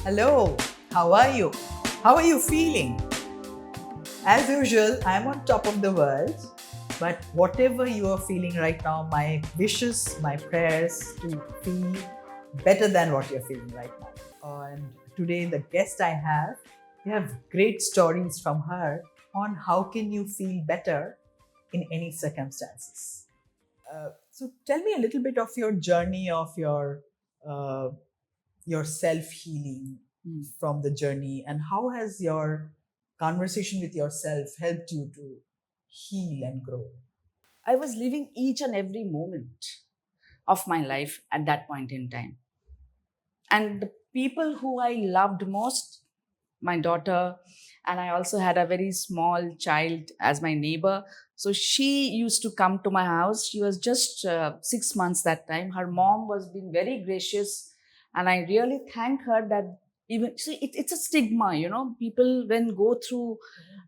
Hello, how are you? How are you feeling? As usual, I'm on top of the world, but whatever you are feeling right now, my wishes, my prayers to feel better than what you're feeling right now. And today, the guest I have, we have great stories from her on how can you feel better in any circumstances. So tell me a little bit of your journey of uh, your self healing from the journey, and how has your conversation with yourself helped you to heal and grow? I was living each and every moment of my life at that point in time. And the people who I loved most, my daughter, and I also had a very small child as my neighbor. So she used to come to my house. She was just 6 months that time. Her mom was being very gracious, and I really thank her that even see it's a stigma, people when go through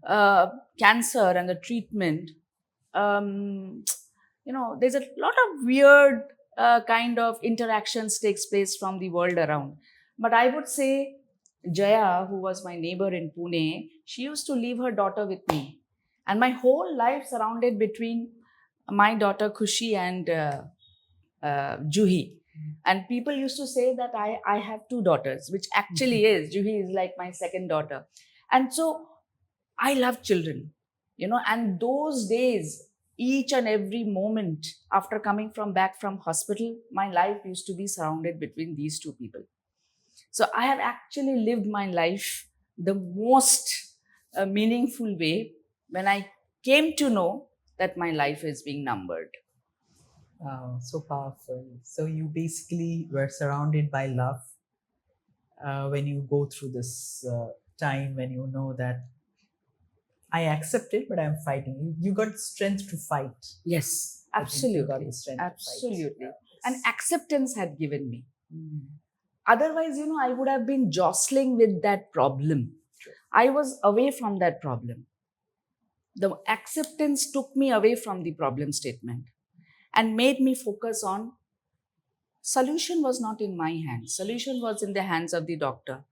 uh, cancer and the treatment, um, there's a lot of weird kind of interactions takes place from the world around. But I would say Jaya, who was my neighbor in Pune, she used to leave her daughter with me, and my whole life surrounded between my daughter Khushi and Juhi. And people used to say that I have two daughters, which actually is. Juhi is like my second daughter. And so I love children, and those days, each and every moment after coming from back from hospital, my life used to be surrounded between these two people. So I have actually lived my life the most meaningful way when I came to know that my life is being numbered. Wow, so powerful. So you basically were surrounded by love when you go through this time, when you know that I accept it, but I'm fighting. You got strength to fight. Yes, I think you got absolutely. the strength to fight. Absolutely. And Yes. acceptance had given me. Mm. Otherwise, I would have been jostling with that problem. True. I was away from that problem. The acceptance took me away from the problem statement and made me focus on solution was not in my hands. Solution was in the hands of the doctor.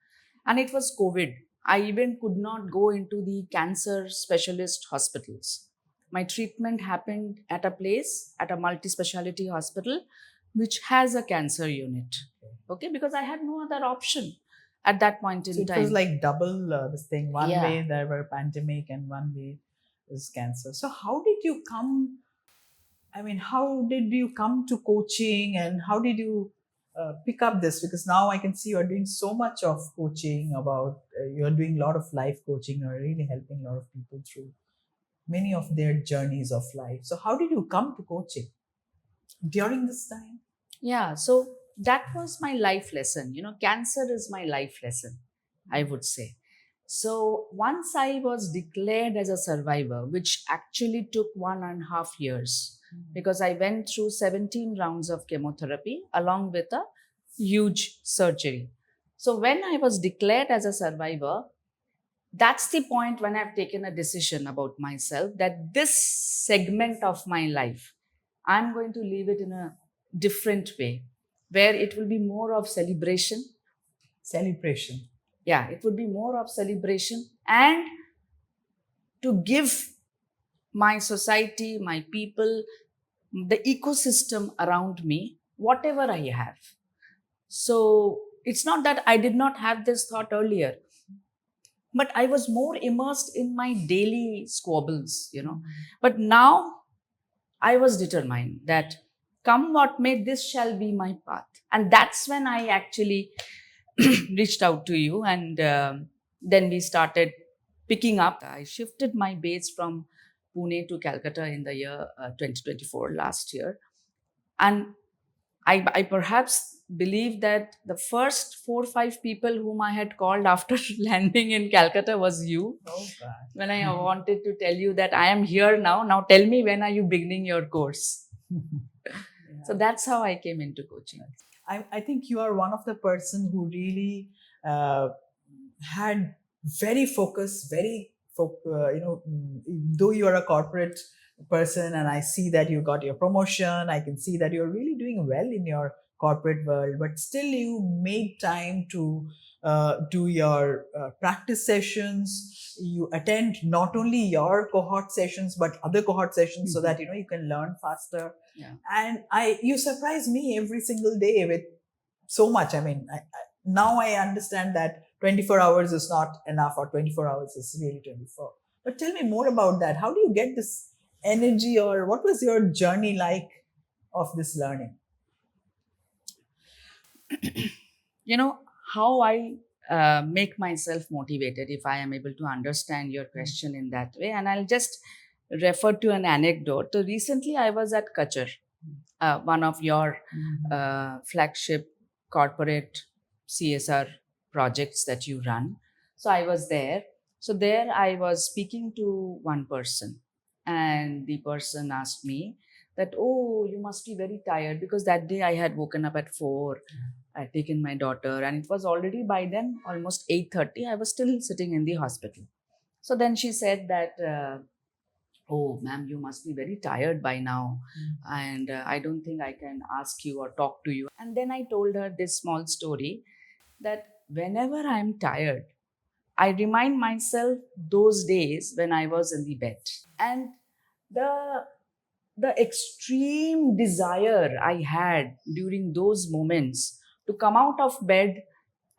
And it was COVID. I even could not go into the cancer specialist hospitals. My treatment happened at a place, at a multi-speciality hospital, which has a cancer unit. Okay, because I had no other option at that point So in it was time. like double this thing. One Yeah. way there were pandemic, and one way is cancer. So how did you come? I mean, how did you come to coaching, and how did you pick up this? Because now I can see you are doing so much of coaching. About you are doing a lot of life coaching. You are really helping a lot of people through many of their journeys of life. So how did you come to coaching during this time? Yeah, so that was my life lesson. Cancer is my life lesson, I would say. So once I was declared as a survivor, which actually took 1.5 years, because I went through 17 rounds of chemotherapy along with a huge surgery. So when I was declared as a survivor, that's the point when I've taken a decision about myself that this segment of my life, I'm going to live it in a different way where it will be more of celebration. Celebration. Yeah, it would be more of celebration and to give my society, my people, the ecosystem around me, whatever I have. So it's not that I did not have this thought earlier, but I was more immersed in my daily squabbles. But now I was determined that come what may, this shall be my path. And that's when I actually reached out to you, and then we started picking up. I shifted my base from Pune to Calcutta in the year 2024, last year. And I perhaps believe that the first 4 or 5 people whom I had called after landing in Calcutta was you. Oh God. When I wanted to tell you that I am here now. Now tell me, when are you beginning your course? So that's how I came into coaching. I think you are one of the person who really uh, had very focused, though you are a corporate person and I see that you got your promotion, I can see that you're really doing well in your corporate world, but still you make time to do your practice sessions. You attend not only your cohort sessions but other cohort sessions, so that you can learn faster. Yeah. And you surprise me every single day with so much. I mean, now I understand that 24 hours is not enough, or 24 hours is really 24. But tell me more about that. How do you get this energy, or what was your journey like of this learning? How I make myself motivated, if I am able to understand your question in that way. And I'll just refer to an anecdote. So recently, I was at Kachar, one of your flagship corporate CSR projects that you run. So I was there. So there I was speaking to one person, and the person asked me that, oh, you must be very tired, because that day I had woken up at 4. I had taken my daughter, and it was already by then almost 8:30. I was still sitting in the hospital. So then she said that, oh, ma'am, you must be very tired by now. And I don't think I can ask you or talk to you. And then I told her this small story, that whenever I'm tired, I remind myself those days when I was in the bed. And the extreme desire I had during those moments to come out of bed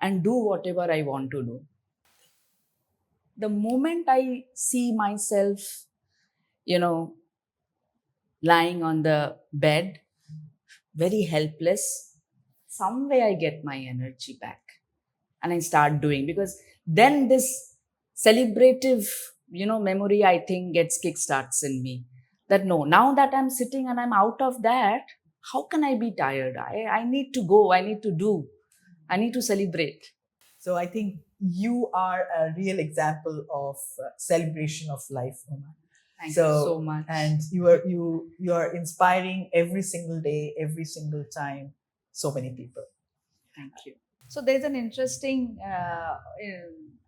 and do whatever I want to do. The moment I see myself, lying on the bed, very helpless, some way I get my energy back and I start doing, because then this celebrative, memory, I think, gets kickstarts in me. That no, now that I'm sitting and I'm out of that, how can I be tired? I need to go, I need to do, I need to celebrate. So I think you are a real example of celebration of life, Uma. Thank you so much. And you are inspiring every single day, every single time, so many people. Thank you. So there's an interesting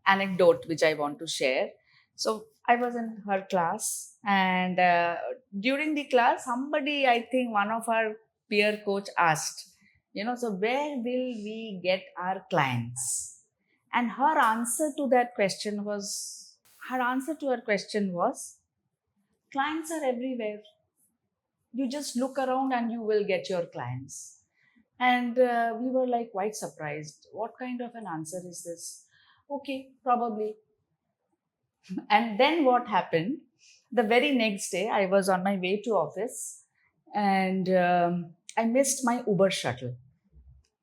anecdote which I want to share. So I was in her class, and during the class, somebody, I think one of our peer coach asked, so where will we get our clients? And her answer to her question was, clients are everywhere. You just look around and you will get your clients. And we were like quite surprised. What kind of an answer is this? Okay, probably. And then what happened? The very next day, I was on my way to office, and I missed my Uber shuttle.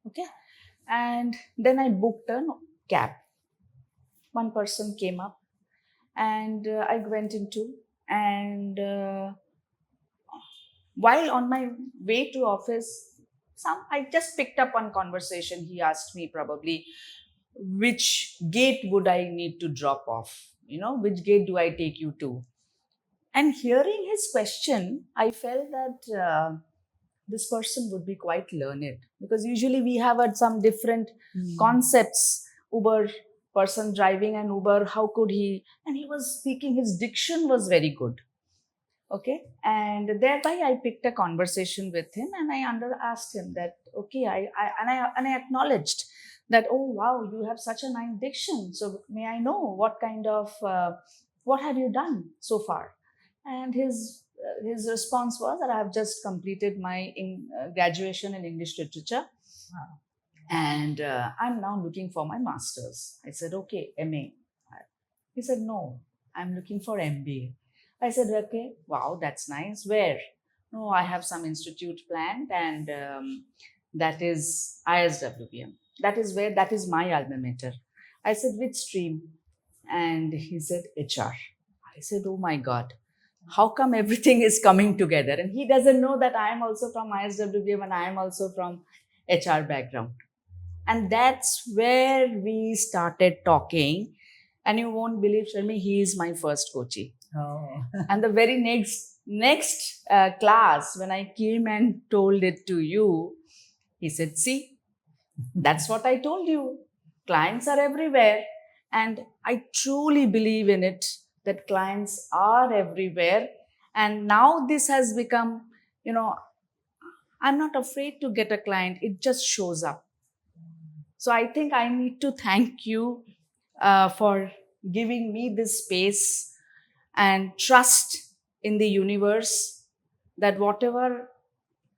Okay. And then I booked a cab. One person came up, and I went into, and while on my way to office, I just picked up one conversation. He asked me probably, which gate would I need to drop off? Which gate do I take you to? And hearing his question, I felt that this person would be quite learned, because usually we have some different concepts. Uber person driving an Uber, how could he? And he was speaking, his diction was very good. Okay. And thereby I picked a conversation with him, and I asked him that, okay, I acknowledged that, oh, wow, you have such a nice diction. So may I know what have you done so far? And his response was that I have just completed my graduation in English literature. Wow. And I'm now looking for my master's. I said, okay, MA. He said, no, I'm looking for MBA. I said, okay, wow, that's nice. Where? No, I have some institute planned, and that is ISWPM. That is my alma mater. I said, which stream? And he said, HR. I said, oh my God, how come everything is coming together? And he doesn't know that I am also from ISWPM and I am also from HR background. And that's where we started talking. And you won't believe, Sharmi, he is my first coachee. Oh. And the very next class, when I came and told it to you, he said, see, that's what I told you. Clients are everywhere. And I truly believe in it, that clients are everywhere. And now this has become, I'm not afraid to get a client. It just shows up. So I think I need to thank you for giving me this space and trust in the universe that whatever,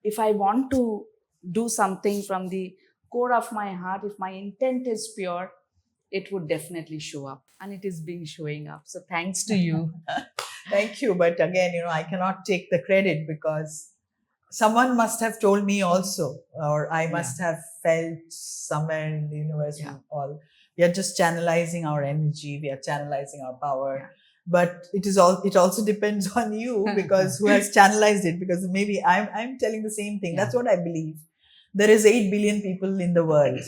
if I want to do something from the core of my heart, if my intent is pure, it would definitely show up, and it is being showing up. So thanks to you. Thank you. But again, I cannot take the credit because someone must have told me also, or I must have felt somewhere in the universe. Yeah. We are just channelizing our energy, we are channelizing our power. But it also depends on you, because who has channelized it, because maybe I'm telling the same thing. That's what I believe. There is 8 billion people in the world,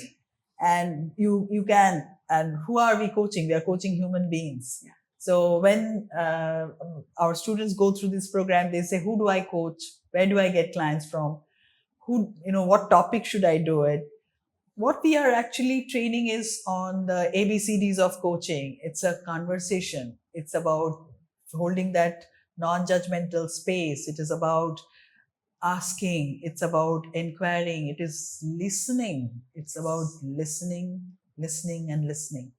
and you can, and who are we coaching? We are coaching human beings. So when our students go through this program, they say, who do I coach? Where do I get clients from? What topic should I do it? What we are actually training is on the ABCDs of coaching. It's a conversation. It's about holding that non-judgmental space. It is about asking. It's about inquiring. It is listening. It's about listening, and listening.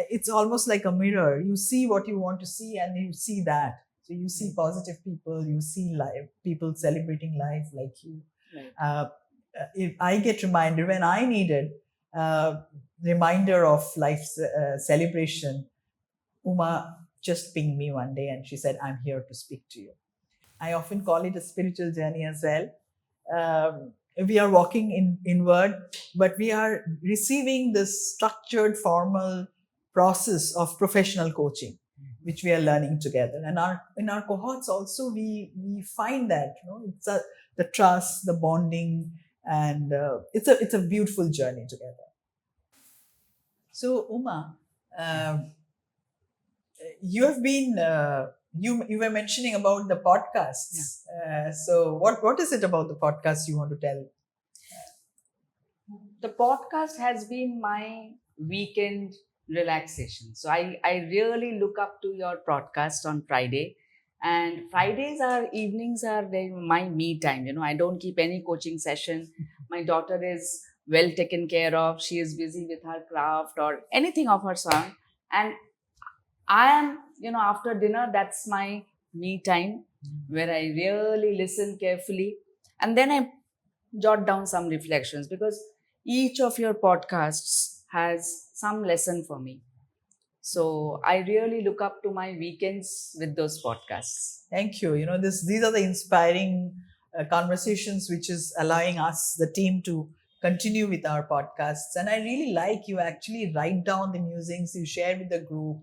It's almost like a mirror. You see what you want to see, and you see that. So you see positive people, you see people celebrating life like you. If I get reminded when I needed reminder of life's celebration, Uma just pinged me one day and she said, I'm here to speak to you. I often call it a spiritual journey as well. We are walking inward, but we are receiving this structured, formal process of professional coaching, which we are learning together. And in our cohorts also, we find that it's the trust, the bonding, and it's a beautiful journey together. So Uma, you have been you were mentioning about the podcasts. So what is it about the podcast you want to tell? The podcast has been my weekend relaxation. So I really look up to your podcast on Friday. And Fridays are evenings are my me time. I don't keep any coaching session. My daughter is well taken care of. She is busy with her craft or anything of her sort. And I am, after dinner, that's my me time where I really listen carefully. And then I jot down some reflections, because each of your podcasts has some lesson for me. So I really look up to my weekends with those podcasts. Thank you. These are the inspiring conversations which is allowing us, the team, to continue with our podcasts. And I really like you actually write down the musings you share with the group.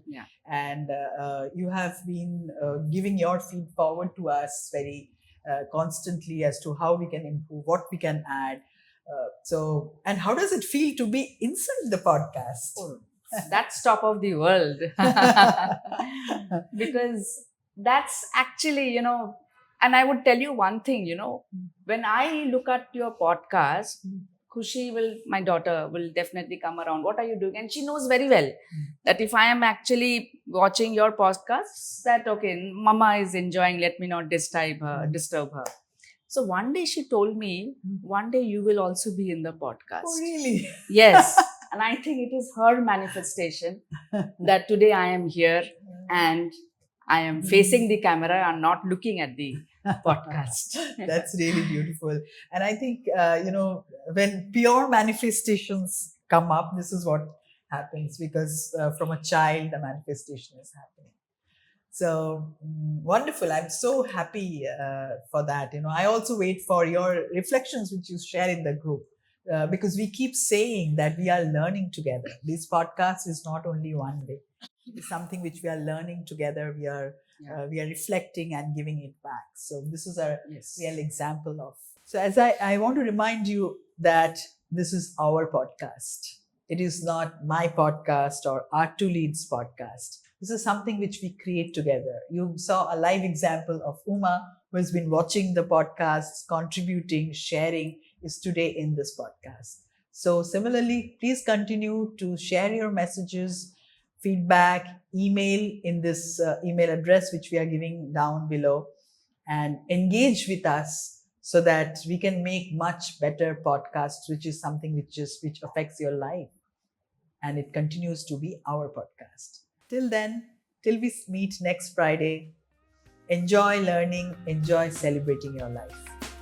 And you have been giving your feed forward to us very constantly as to how we can improve, what we can add. And how does it feel to be inside the podcast? Oh, that's top of the world. Because that's actually, and I would tell you one thing, when I look at your podcast, Khushi my daughter will definitely come around. What are you doing? And she knows very well that if I am actually watching your podcasts, that okay, Mama is enjoying, let me not disturb her. So one day she told me, one day you will also be in the podcast. Oh, really? Yes. And I think it is her manifestation that today I am here and I am facing the camera and not looking at the podcast. That's really beautiful. And I think, when pure manifestations come up, this is what happens, because from a child, the manifestation is happening. So wonderful. I'm so happy for that. I also wait for your reflections, which you share in the group, because we keep saying that we are learning together. This podcast is not only one day. It's something which we are learning together. We are reflecting and giving it back. So this is a real example of. So as I want to remind you that this is our podcast. It is not my podcast or Arttolead's podcast. This is something which we create together. You saw a live example of Uma, who has been watching the podcasts, contributing, sharing, is today in this podcast. So similarly, please continue to share your messages, feedback, email in this email address which we are giving down below, and engage with us so that we can make much better podcasts, which is something which affects your life, and it continues to be our podcast. Till then, till we meet next Friday, enjoy learning, enjoy celebrating your life.